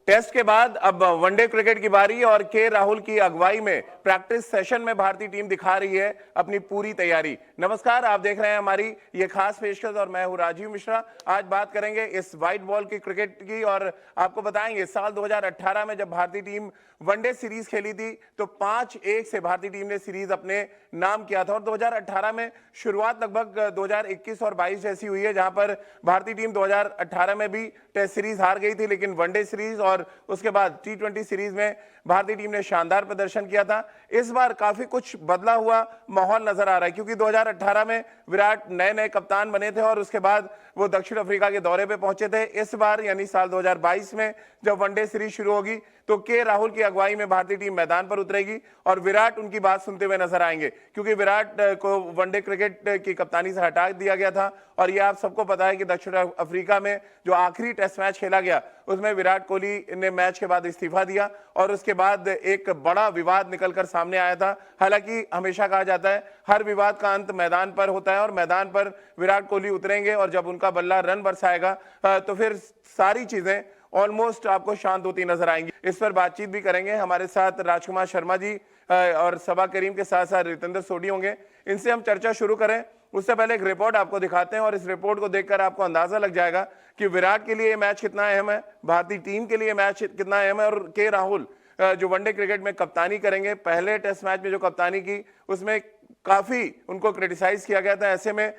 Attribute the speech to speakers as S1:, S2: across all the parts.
S1: Test के बाद अब वनडे क्रिकेट की बारी और के राहुल की अगुवाई में प्रैक्टिस सेशन में भारतीय टीम दिखा रही है अपनी पूरी तैयारी। नमस्कार, आप देख रहे हैं हमारी ये खास पेशकश और मैं हूं राजीव मिश्रा। आज बात करेंगे इस व्हाइट बॉल की क्रिकेट की और आपको बताएंगे साल 2018 में जब भारतीय टीम वनडे सीरीज खेली थी तो 5-1 से भारतीय टीम ने सीरीज अपने नाम किया था और 2018 में शुरुआत लगभग 2021 और 22 जैसी हुई है, जहां पर भारतीय टीम 2018 में भी टेस्ट सीरीज हार गई थी, लेकिन वनडे सीरीज और उसके बाद T20 सीरीज में भारतीय टीम ने शानदार प्रदर्शन किया था। इस बार काफी कुछ बदला हुआ माहौल नजर आ रहा है क्योंकि 2018 में विराट नए नए कप्तान बने थे और उसके बाद वो दक्षिण अफ्रीका के दौरे पे पहुंचे थे। इस बार यानी साल 2022 में जब वनडे सीरीज शुरू होगी तो के राहुल की अगुवाई में भारतीय टीम मैदान पर उतरेगी और विराट उनकी बात सुनते हुए नजर आएंगे क्योंकि विराट को वनडे क्रिकेट की कप्तानी से हटा दिया गया था और ये आप सबको पता है कि दक्षिण अफ्रीका में जो आखिरी टेस्ट मैच खेला गया उसमें विराट कोहली ने मैच के बाद इस्तीफा दिया और उसके बाद एक बड़ा विवाद निकलकर सामने आया था। हालांकि हमेशा कहा जाता है हर विवाद का अंत मैदान पर होता है और मैदान पर विराट कोहली उतरेंगे और जब उनका बल्ला रन बरसाएगा तो फिर सारी चीजें ऑलमोस्ट आपको शांत होती नजर आएंगी। इस पर बातचीत भी करेंगे, हमारे साथ राजकुमार शर्मा जी और सबा करीम के साथ साथ रितेंद्र सोढी होंगे। इनसे हम चर्चा शुरू करें उससे पहले एक रिपोर्ट आपको दिखाते हैं और इस रिपोर्ट को देखकर आपको अंदाजा लग जाएगा कि विराट के लिए ये मैच कितना अहम है, भारतीय टीम के लिए मैच कितना अहम है और के राहुल जो वनडे क्रिकेट में कप्तानी करेंगे, पहले टेस्ट मैच में जो कप्तानी की उसमें काफी उनको क्रिटिसाइज किया गया था। ऐसे में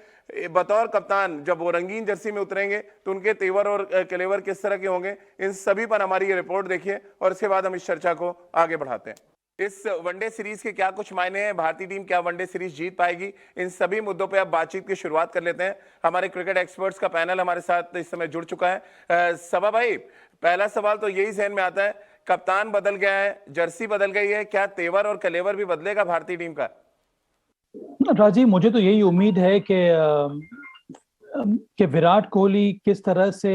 S1: बतौर कप्तान जब वो रंगीन जर्सी में उतरेंगे तो उनके तेवर और कलेवर किस तरह के होंगे, इन सभी पर हमारी ये रिपोर्ट देखिए और इसके बाद हम इस चर्चा को आगे बढ़ाते हैं। इस वनडे सीरीज के क्या कुछ मायने हैं, भारतीय टीम क्या वनडे सीरीज जीत पाएगी, इन सभी मुद्दों पे अब बातचीत की शुरुआत कर लेते हैं। हमारे क्रिकेट एक्सपर्ट्स का पैनल हमारे साथ इस समय जुड़ चुका है। सबा भाई, पहला सवाल तो यही जहन में आता है, कप्तान बदल गया है, जर्सी बदल गई है, क्या तेवर और कलेवर भी बदलेगा भारतीय टीम का?
S2: राजीव, मुझे तो यही उम्मीद है कि विराट कोहली किस तरह से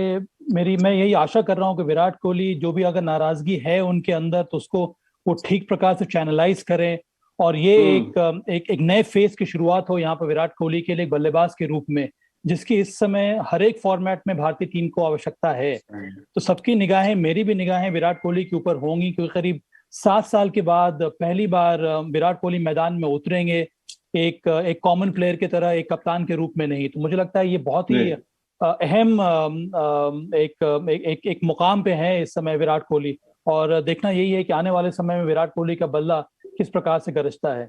S2: मैं यही आशा कर रहा हूं कि विराट कोहली जो भी अगर नाराजगी है उनके अंदर तो उसको वो ठीक प्रकार से चैनलाइज करें और ये एक नए फेज की शुरुआत हो यहाँ पर विराट कोहली के लिए बल्लेबाज के रूप में, जिसकी इस समय हर एक फॉर्मेट में भारतीय टीम को आवश्यकता है। तो सबकी निगाहें, मेरी भी निगाहें विराट कोहली के ऊपर होंगी क्योंकि करीब 7 साल के बाद पहली बार विराट कोहली मैदान में उतरेंगे एक कॉमन प्लेयर की तरह, एक कप्तान के रूप में नहीं। तो मुझे लगता है ये बहुत ही अहम एक मुकाम पे है इस समय विराट कोहली और देखना यही है कि आने वाले समय में विराट कोहली का बल्ला किस प्रकार से गरजता है।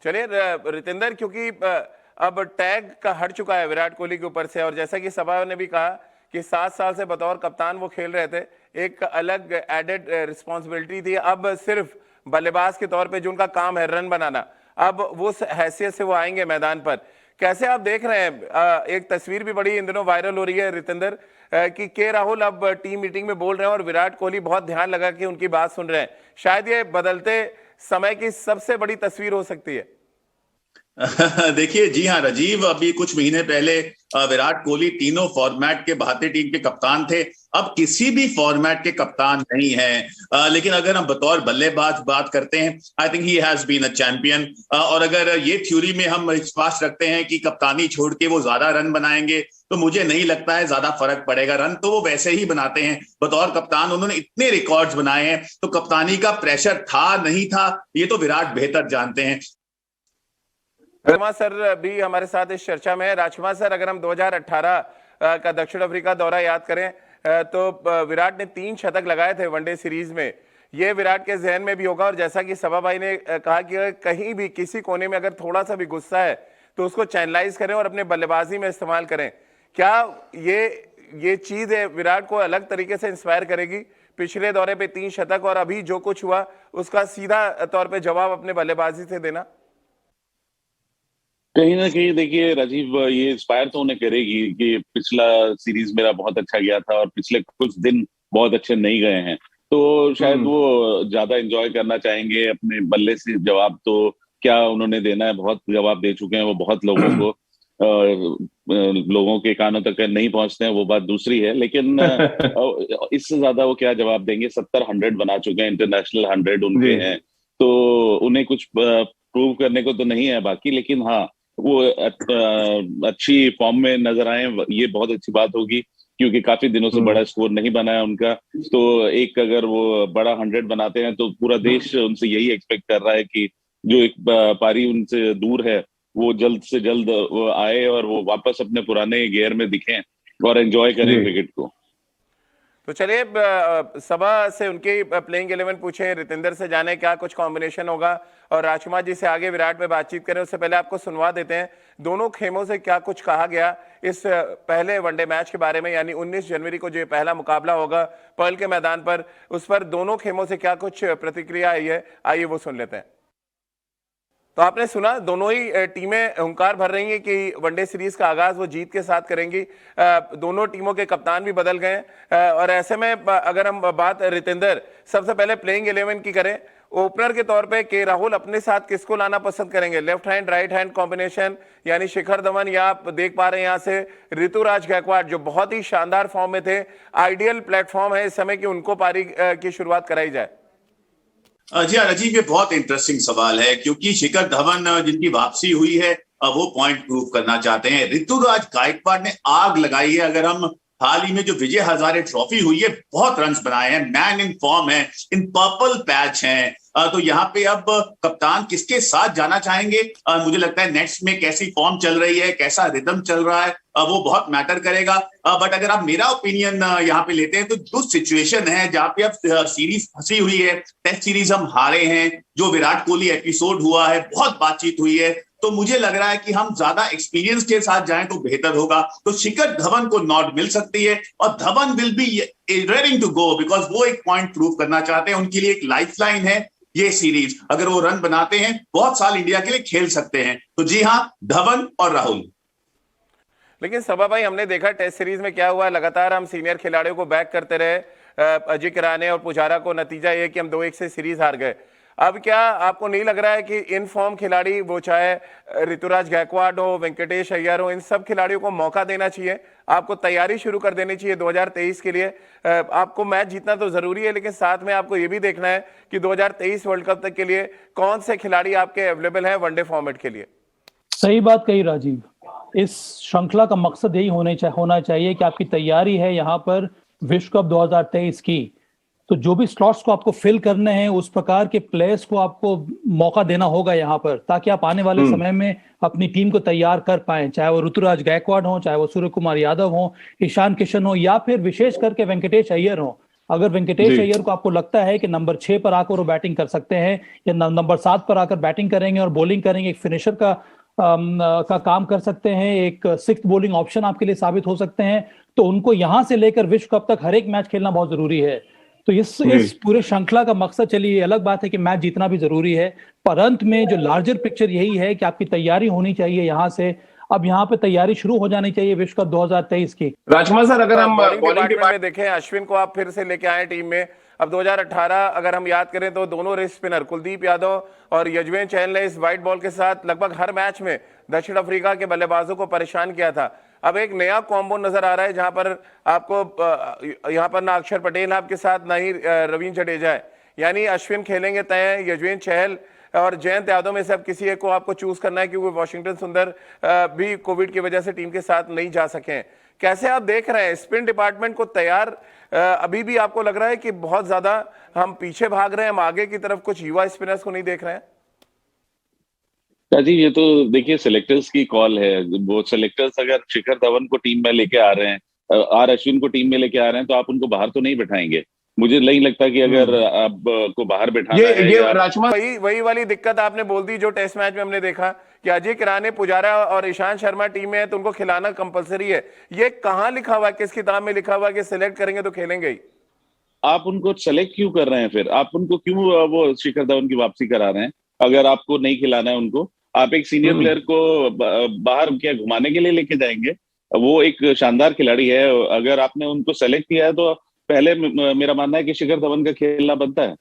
S1: चलिए रितेंद्र, क्योंकि अब टैग का हट चुका है विराट कोहली के ऊपर से और जैसा कि सभा ने भी कहा कि 7 साल से बतौर कप्तान वो खेल रहे थे, एक अलग एडेड रिस्पॉन्सिबिलिटी थी। अब सिर्फ बल्लेबाज के तौर पे जो उनका काम है रन बनाना, अब वो हैसियत से वो आएंगे मैदान पर। कैसे आप देख रहे हैं, एक तस्वीर भी बड़ी इन दिनों वायरल हो रही है रितेंद्र कि के राहुल अब टीम मीटिंग में बोल रहे हैं और विराट कोहली बहुत ध्यान लगा के उनकी बात सुन रहे हैं। शायद ये बदलते समय की सबसे बड़ी तस्वीर हो सकती है।
S3: देखिए, जी हाँ राजीव, अभी कुछ महीने पहले विराट कोहली तीनों फॉर्मेट के भारतीय टीम के कप्तान थे, अब किसी भी फॉर्मेट के कप्तान नहीं है। लेकिन अगर हम बतौर बल्लेबाज बात करते हैं, I think he has been a champion. और अगर ये थ्योरी में हम विश्वास रखते हैं कि कप्तानी छोड़ के वो ज्यादा रन बनाएंगे तो मुझे नहीं लगता है ज्यादा फर्क पड़ेगा। रन तो वो वैसे ही बनाते हैं, बतौर कप्तान उन्होंने इतने रिकॉर्ड्स बनाए हैं, तो कप्तानी का प्रेशर था नहीं था ये तो विराट बेहतर जानते हैं।
S1: राजकुमार सर भी हमारे साथ इस चर्चा में है। राजकुमार सर, अगर हम 2018 का दक्षिण अफ्रीका दौरा याद करें तो विराट ने 3 शतक लगाए थे वनडे सीरीज में, ये विराट के जहन में भी होगा और जैसा कि सभा भाई ने कहा कि कहीं भी किसी कोने में अगर थोड़ा सा भी गुस्सा है तो उसको चैनलाइज करें और अपने बल्लेबाजी में इस्तेमाल करें। क्या ये चीज है विराट को अलग तरीके से इंस्पायर करेगी? पिछले दौरे पे 3 शतक और अभी जो कुछ हुआ उसका सीधा तौर पे जवाब अपने बल्लेबाजी से देना।
S4: कहीं ना कहीं देखिए राजीव, ये इंस्पायर तो उन्हें करेगी कि पिछला सीरीज मेरा बहुत अच्छा गया था और पिछले कुछ दिन बहुत अच्छे नहीं गए हैं, तो शायद वो ज्यादा एंजॉय करना चाहेंगे अपने बल्ले से। जवाब तो क्या उन्होंने देना है, बहुत जवाब दे चुके हैं वो बहुत लोगों को, लोगों के कानों तक नहीं पहुंचते हैं वो बात दूसरी है, लेकिन इससे ज्यादा वो क्या जवाब देंगे। 70-100 बना चुके हैं, इंटरनेशनल 100 उनके हैं, तो उन्हें कुछ प्रूव करने को तो नहीं है बाकी। लेकिन हाँ, वो अच्छी फॉर्म में नजर आए, ये बहुत अच्छी बात होगी, क्योंकि काफी दिनों से बड़ा स्कोर नहीं बना है उनका। तो एक अगर वो बड़ा 100 बनाते हैं तो पूरा देश उनसे यही एक्सपेक्ट कर रहा है कि जो एक पारी उनसे दूर है वो जल्द से जल्द वो आए और वो वापस अपने पुराने गियर में दिखें और एंजॉय करें क्रिकेट को।
S1: तो चलिए सभा से उनकी प्लेइंग 11 पूछे, रितेंद्र से जाने क्या कुछ कॉम्बिनेशन होगा और राजकुमार जी से आगे विराट में बातचीत करें। उससे पहले आपको सुनवा देते हैं दोनों खेमों से क्या कुछ कहा गया इस पहले वनडे मैच के बारे में, यानी 19 जनवरी को जो पहला मुकाबला होगा पर्ल के मैदान पर, उस पर दोनों खेमों से क्या कुछ प्रतिक्रिया आई है, आइए वो सुन लेते हैं। तो आपने सुना दोनों ही टीमें हुंकार भर रही हैं कि वनडे सीरीज का आगाज वो जीत के साथ करेंगी। दोनों टीमों के कप्तान भी बदल गए और ऐसे में अगर हम बात रितेंद्र सबसे पहले प्लेइंग 11 की करें, ओपनर के तौर पे के राहुल अपने साथ किसको लाना पसंद करेंगे? Left hand right hand combination, यानी शिखर धवन, या आप देख पा रहे हैं यहाँ से ऋतुराज गायकवाड़ जो बहुत ही शानदार फॉर्म में थे, आइडियल प्लेटफॉर्म है इस समय कि उनको पारी की शुरुआत कराई जाए।
S3: जी हाँ राजीव, ये बहुत इंटरेस्टिंग सवाल है क्योंकि शिखर धवन जिनकी वापसी हुई है वो पॉइंट प्रूव करना चाहते हैं। ऋतुराज गायकवाड़ ने आग लगाई है। अगर हम हाल ही में जो विजय हजारे ट्रॉफी हुई है, बहुत रन्स बनाए हैं, मैन इन फॉर्म है, इन पर्पल पैच हैं। तो यहाँ पे अब कप्तान किसके साथ जाना चाहेंगे? मुझे लगता है नेट्स में कैसी फॉर्म चल रही है, कैसा रिदम चल रहा है, वो बहुत मैटर करेगा। बट अगर आप मेरा ओपिनियन यहाँ पे लेते हैं तो जो सिचुएशन है जहाँ पे अब सीरीज फंसी हुई है, टेस्ट सीरीज हम हारे हैं, जो विराट कोहली एपिसोड हुआ है, बहुत बातचीत हुई है, तो मुझे लग रहा है कि हम ज्यादा एक्सपीरियंस के साथ जाएं तो बेहतर होगा। तो शिखर धवन को नॉट मिल सकती है और Dhawan will be raring to go because वो एक पॉइंट प्रूव करना चाहते हैं। उनके लिए एक लाइफलाइन है ये सीरीज। अगर वो रन बनाते हैं बहुत साल इंडिया के लिए खेल सकते हैं। तो जी हाँ, धवन और राहुल।
S1: लेकिन सभा भाई, हमने देखा टेस्ट सीरीज में क्या हुआ, लगातार हम सीनियर खिलाड़ियों को बैक करते रहे, अजिंक्य रहाणे और पुजारा को, नतीजा ये कि हम 2-1 से सीरीज हार गए। अब क्या आपको नहीं लग रहा है कि इन फॉर्म खिलाड़ी, वो चाहे ऋतुराज गायकवाड़ हो, वेंकटेश अय्यर हो, इन सब खिलाड़ियों को मौका देना चाहिए, आपको तैयारी शुरू कर देनी चाहिए 2023 के लिए? आपको मैच जीतना तो जरूरी है, लेकिन साथ में आपको ये भी देखना है कि 2023 वर्ल्ड कप तक के लिए कौन से खिलाड़ी आपके अवेलेबल हैं वनडे फॉर्मेट के लिए।
S2: सही बात कही राजीव। इस श्रृंखला का मकसद यही होना चाहिए कि आपकी तैयारी है यहाँ पर विश्व कप 2023 की, तो जो भी स्लॉट्स को आपको फिल करने हैं उस प्रकार के प्लेयर्स को आपको मौका देना होगा यहाँ पर, ताकि आप आने वाले समय में अपनी टीम को तैयार कर पाए, चाहे वो ऋतुराज गायकवाड़ हो, चाहे वो सूर्य कुमार यादव हो, ईशान किशन हो, या फिर विशेष करके वेंकटेश अय्यर हो। अगर वेंकटेश अय्यर को आपको लगता है कि नंबर 6 पर आकर वो बैटिंग कर सकते हैं या नंबर 7 पर आकर बैटिंग करेंगे और बॉलिंग करेंगे, एक फिनिशर का काम कर सकते हैं, एक सिक्स्थ बॉलिंग ऑप्शन आपके लिए साबित हो सकते हैं, तो उनको यहां से लेकर विश्व कप तक हर एक मैच खेलना बहुत जरूरी है। तो इस पूरे श्रृंखला का मकसद, चलिए अलग बात है कि मैच जीतना भी जरूरी है, पर अंत में जो लार्जर पिक्चर यही है कि आपकी तैयारी होनी चाहिए यहाँ से। अब यहाँ पे तैयारी शुरू हो जानी चाहिए विश्व कप 2023 की।
S1: राजकुमार सर, अगर हम बॉलिंग डिपार्टमेंट में देखें, अश्विन को आप फिर से लेके आए टीम में। अब 2018 अगर हम याद करें तो दोनों रेस स्पिनर कुलदीप यादव और यजुवेंद्र चहल ने इस व्हाइट बॉल के साथ लगभग हर मैच में दक्षिण अफ्रीका के बल्लेबाजों को परेशान किया था। अब एक नया कॉम्बो नजर आ रहा है जहां पर आपको यहाँ पर ना अक्षर पटेल आपके साथ, ना ही रवींद्र जडेजा है, यानी अश्विन खेलेंगे तय, यजुवेंद्र चहल और जयंत यादव में से अब किसी एक को आपको चूज करना है, क्योंकि वॉशिंगटन सुंदर भी कोविड की वजह से टीम के साथ नहीं जा सके हैं। कैसे आप देख रहे हैं स्पिन डिपार्टमेंट को तैयार? अभी भी आपको लग रहा है कि बहुत ज्यादा हम पीछे भाग रहे हैं, हम आगे की तरफ कुछ युवा स्पिनर्स को नहीं देख रहे हैं?
S4: जी, ये तो देखिए सिलेक्टर्स की कॉल है। वो सिलेक्टर्स अगर शिखर धवन को टीम में लेके आ रहे हैं, आर अश्विन को टीम में लेके आ रहे हैं, तो आप उनको बाहर तो नहीं बैठाएंगे। मुझे नहीं लगता कि अगर आप को बाहर बैठाना है
S1: राजकुमार, वही वाली दिक्कत आपने बोल दी जो टेस्ट मैच में हमने देखा कि अजिंक्य रहाणे, पुजारा और ईशांत शर्मा टीम में है तो उनको खिलाना कंपलसरी है। ये कहाँ लिखा हुआ है, किस किताब में लिखा हुआ है कि सिलेक्ट करेंगे तो खेलेंगे ही? आप
S4: उनको सेलेक्ट क्यों कर रहे हैं? फिर आप उनको क्यों वो शिखर धवन की वापसी करा रहे हैं? अगर आपको नहीं खिलाना है उनको, आप एक सीनियर प्लेयर को बाहर क्या घुमाने के लिए लेके जाएंगे? वो एक शानदार खिलाड़ी है। अगर आपने उनको सेलेक्ट किया है तो पहले मेरा मानना है कि शिखर धवन का खेलना बनता है।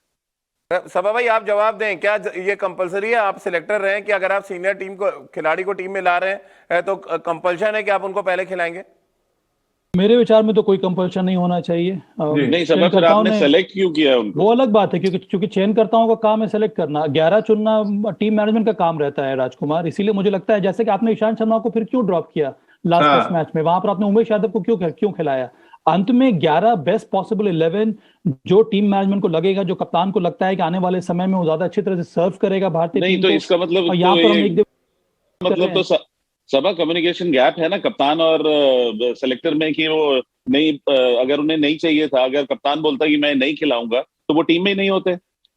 S1: सभा भाई, आप जवाब दें, क्या ये कंपलसरी है, आप सिलेक्टर रहे हैं कि अगर आप सीनियर टीम को खिलाड़ी को टीम में ला रहे हैं तो कंपल्शन है कि आप उनको पहले खिलाएंगे?
S2: मेरे विचार में तो कोई कंपल्शन नहीं होना चाहिए।
S4: नहीं सभा, फिर
S2: चयनकर्ताओं
S4: आपने
S2: ने
S4: सेलेक्ट क्यों किया उनको?
S2: वो अलग बात है, क्योंकि चयनकर्ताओं का काम है सेलेक्ट करना, 11 चुनना टीम मैनेजमेंट का काम रहता है राजकुमार। इसीलिए मुझे लगता है जैसे कि आपने ईशांत शर्मा को फिर क्यों ड्रॉप किया लास्ट टेस्ट मैच में, वहां पर आपने उमेश यादव को क्यों खिलाया? अंत में 11 बेस्ट पॉसिबल 11 जो टीम मैनेजमेंट को लगेगा, जो कप्तान को लगता है कि आने वाले समय में वो ज्यादा अच्छी तरह से सर्व करेगा भारतीय
S4: नहीं
S2: टीम
S4: तो
S2: को।
S4: इसका मतलब
S2: और यहाँ
S4: तो
S2: पर हम
S4: ये
S2: एक
S4: मतलब तो सभा कम्युनिकेशन गैप है ना कप्तान और सेलेक्टर में, कि वो नहीं, अगर उन्हें नहीं चाहिए था, अगर कप्तान बोलता कि मैं नहीं खिलाऊंगा तो वो टीम में ही नहीं होते।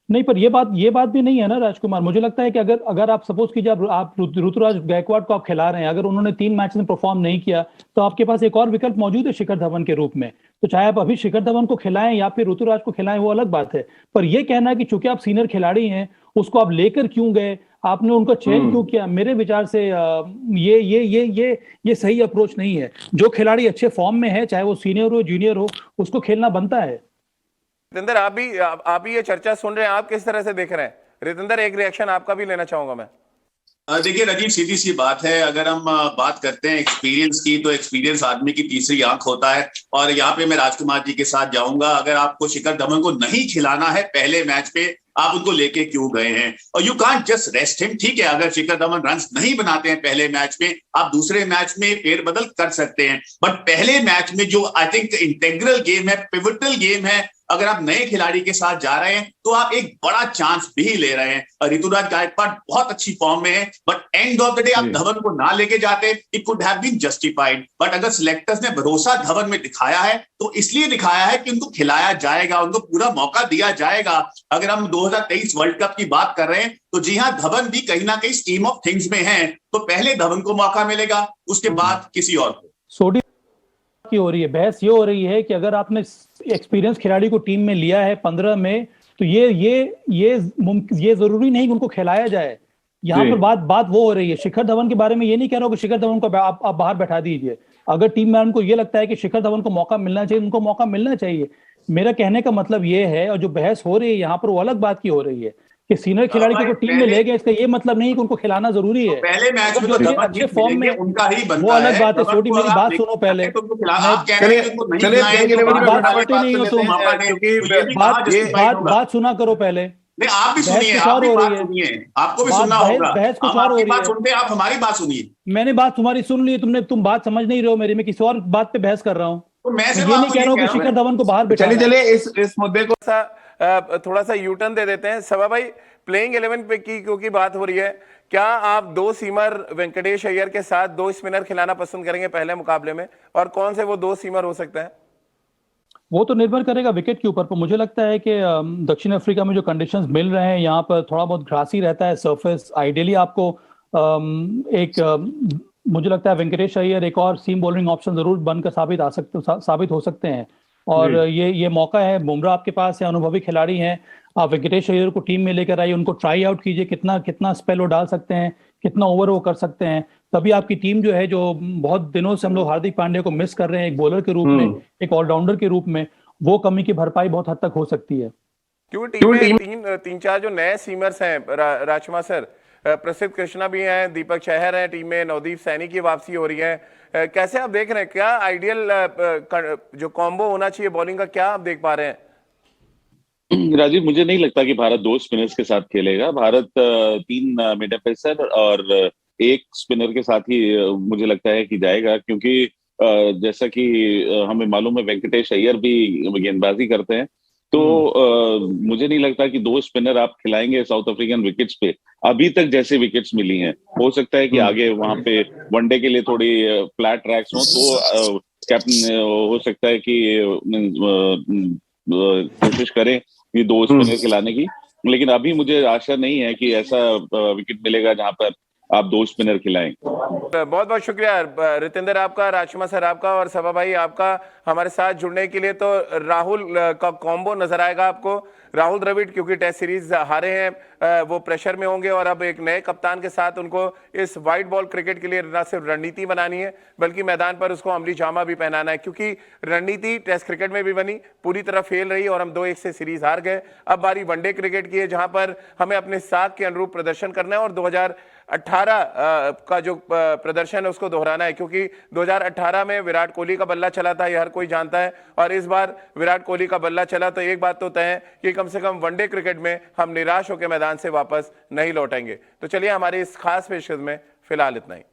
S2: नहीं, पर ये बात भी नहीं है ना राजकुमार। मुझे लगता है कि अगर आप सपोज कीजिए आप ऋतुराज गायकवाड़ को आप खिला रहे हैं, अगर उन्होंने 3 मैच में परफॉर्म नहीं किया तो आपके पास एक और विकल्प मौजूद है शिखर धवन के रूप में। तो चाहे आप अभी शिखर धवन को खिलाएं या फिर ऋतुराज को खिलाएं, वो अलग बात है। पर यह कहना कि चूंकि आप सीनियर खिलाड़ी हैं उसको आप लेकर क्यों गए, आपने उनका चयन क्यों किया, मेरे विचार से ये सही अप्रोच नहीं है। जो खिलाड़ी अच्छे फॉर्म में है, चाहे वो सीनियर हो जूनियर हो, उसको खेलना बनता है।
S1: रितेंद्र, आप भी ये चर्चा सुन रहे हैं, आप किस तरह से देख रहे हैं? रितेंद्र, एक रिएक्शन आपका भी लेना चाहूंगा मैं।
S3: देखिए राजीव, सीधी सी बात है, अगर हम बात करते हैं एक्सपीरियंस की, तो एक्सपीरियंस आदमी की तीसरी आंख होता है। और यहाँ पे मैं राजकुमार जी के साथ जाऊंगा, अगर आपको शिखर धवन को नहीं खिलाना है पहले मैच पे, आप उनको लेके क्यों गए हैं? और you can't just rest him. ठीक है, अगर शिखर धवन रन्स नहीं बनाते हैं पहले मैच में, आप दूसरे मैच में फेरबदल कर सकते हैं, बट पहले मैच में जो आई थिंक इंटेग्रल गेम है, पिवटल गेम है, अगर आप नए खिलाड़ी के साथ जा रहे हैं तो आप एक बड़ा चांस भी ले रहे हैं। ऋतुराज गायकवाड़ बहुत अच्छी फॉर्म में है, but end of the day आप धवन को ना लेके जाते, it could have been justified. But अगर सिलेक्टर्स ने भरोसा धवन में दिखाया है तो इसलिए दिखाया है कि उनको खिलाया जाएगा, उनको पूरा मौका दिया जाएगा। अगर हम 2023 वर्ल्ड कप की बात कर रहे हैं तो जी हाँ, धवन भी कहीं ना कहीं स्कीम ऑफ थिंग्स में है, तो पहले धवन को मौका मिलेगा, उसके बाद किसी और को।
S2: सोडी की हो रही है बहस, ये हो रही है कि अगर आपने एक्सपीरियंस खिलाड़ी को टीम में लिया है 15 में, तो ये जरूरी नहीं कि उनको खिलाया जाए। यहाँ पर बात वो हो रही है। शिखर धवन के बारे में ये नहीं कह रहा हूँ कि शिखर धवन को आप बाहर बैठा दीजिए। अगर टीम में उनको ये लगता है कि शिखर धवन को मौका मिलना चाहिए, उनको मौका मिलना चाहिए। मेरा कहने का मतलब ये है, और जो बहस हो रही है यहाँ पर वो अलग बात की हो रही है कि सीनियर खिलाड़ी को टीम में ले गए, इसका ये मतलब नहीं कि उनको खिलाना जरूरी है।
S3: पहले मैच में तो
S2: अच्छे फॉर्म में
S3: उनका ही बनता है,
S2: वो अलग बात है। छोटी मेरी बात सुनो पहले, बात सुना करो पहले।
S3: नहीं, आप भी सुनिए, आप भी बात सुनिए, आपको भी सुनना होगा।
S2: बहस कुछ और हो रही है,
S3: सुनते आप हमारी बात सुनिए।
S2: मैंने बात तुम्हारी सुन ली, तुम बात समझ नहीं रहे हो मेरी। मैं किसी और बात पे बहस कर रहा हूँ,
S3: तो मैं
S2: ये नहीं कह रहा हूँ कि शिखर धवन को बाहर बिठा।
S1: चलिए इस मुद्दे को थोड़ा सा यू टर्न दे देते हैं। सभा भाई, प्लेइंग 11 पे की क्योंकि बात हो रही है, क्या आप 2 सीमर वेंकटेश अय्यर के साथ 2 स्पिनर खिलाना पसंद करेंगे पहले मुकाबले में, और कौन से वो 2 सीमर हो सकते हैं? वो
S2: तो निर्भर करेगा विकेट के ऊपर। पर मुझे लगता है कि दक्षिण अफ्रीका में जो कंडीशंस मिल रहे हैं, यहाँ पर थोड़ा बहुत ग्रासी रहता है सरफेस। आइडियली आपको मुझे लगता है वेंकटेश अय्यर एक और सीम बॉलिंग ऑप्शन जरूर बनकर साबित हो सकते हैं। और ये मौका है, बुमराह आपके पास है, अनुभवी खिलाड़ी हैं। आप वेंकटेश अय्यर को टीम में लेकर आइए, उनको ट्राई आउट कीजिए, कितना स्पेल वो डाल सकते हैं, कितना ओवर वो कर सकते हैं। तभी आपकी टीम जो है, जो बहुत दिनों से हम लोग हार्दिक पांड्या को मिस कर रहे हैं एक बॉलर के रूप में, एक ऑलराउंडर के रूप में, वो कमी की भरपाई बहुत हद तक हो सकती है।
S1: क्योंकि टीम में 3-4 जो नए सीमर्स हैं राजकुमार सर, प्रसिद्ध कृष्णा भी हैं, दीपक चहर हैं टीम में, नवदीप सैनी की वापसी हो रही है, कैसे आप देख रहे हैं? क्या आइडियल जो कॉम्बो होना चाहिए बॉलिंग का, क्या आप देख पा रहे हैं?
S4: राजीव, मुझे नहीं लगता कि भारत 2 स्पिनर्स के साथ खेलेगा। भारत 3 मिडल पेसर और 1 स्पिनर के साथ ही मुझे लगता है कि जाएगा, क्योंकि जैसा कि हमें मालूम है वेंकटेश अय्यर भी गेंदबाजी करते हैं, तो मुझे नहीं लगता कि 2 स्पिनर आप खिलाएंगे साउथ अफ्रीकन विकेट्स पे। अभी तक जैसे विकेट्स मिली हैं, हो सकता है कि आगे वहां पे वनडे के लिए थोड़ी फ्लैट ट्रैक्स हो, तो कैप्टन हो सकता है कि कोशिश करें ये 2 स्पिनर खिलाने की। लेकिन अभी मुझे आशा नहीं है कि ऐसा विकेट मिलेगा जहां पर आप 2 स्पिनर खिलाएं।
S1: बहुत बहुत शुक्रिया रितेंद्र आपका, राजकुमार सर आपका, और सभा भाई आपका हमारे साथ जुड़ने के लिए। तो राहुल का कॉम्बो नजर आएगा आपको। राहुल द्रविड़ क्योंकि टेस्ट सीरीज हारे हैं, वो प्रेशर में होंगे, और अब एक नए कप्तान के साथ उनको इस वाइट बॉल क्रिकेट के लिए न सिर्फ रणनीति बनानी है बल्कि मैदान पर उसको अमली जामा भी पहनाना है, क्योंकि रणनीति टेस्ट क्रिकेट में भी बनी, पूरी तरह फेल रही और हम 2-1 से सीरीज हार गए। अब बारी वनडे क्रिकेट की है, जहां पर हमें अपने साख के अनुरूप प्रदर्शन करना है और 2018 का जो प्रदर्शन है उसको दोहराना है, क्योंकि 2018 में विराट कोहली का बल्ला चला था, ये हर कोई जानता है, और इस बार विराट कोहली का बल्ला चला तो एक बात तो तय है कि कम से कम वनडे क्रिकेट में हम निराश होकर मैदान से वापस नहीं लौटेंगे। तो चलिए हमारे इस खास पेशकश में फिलहाल इतना ही।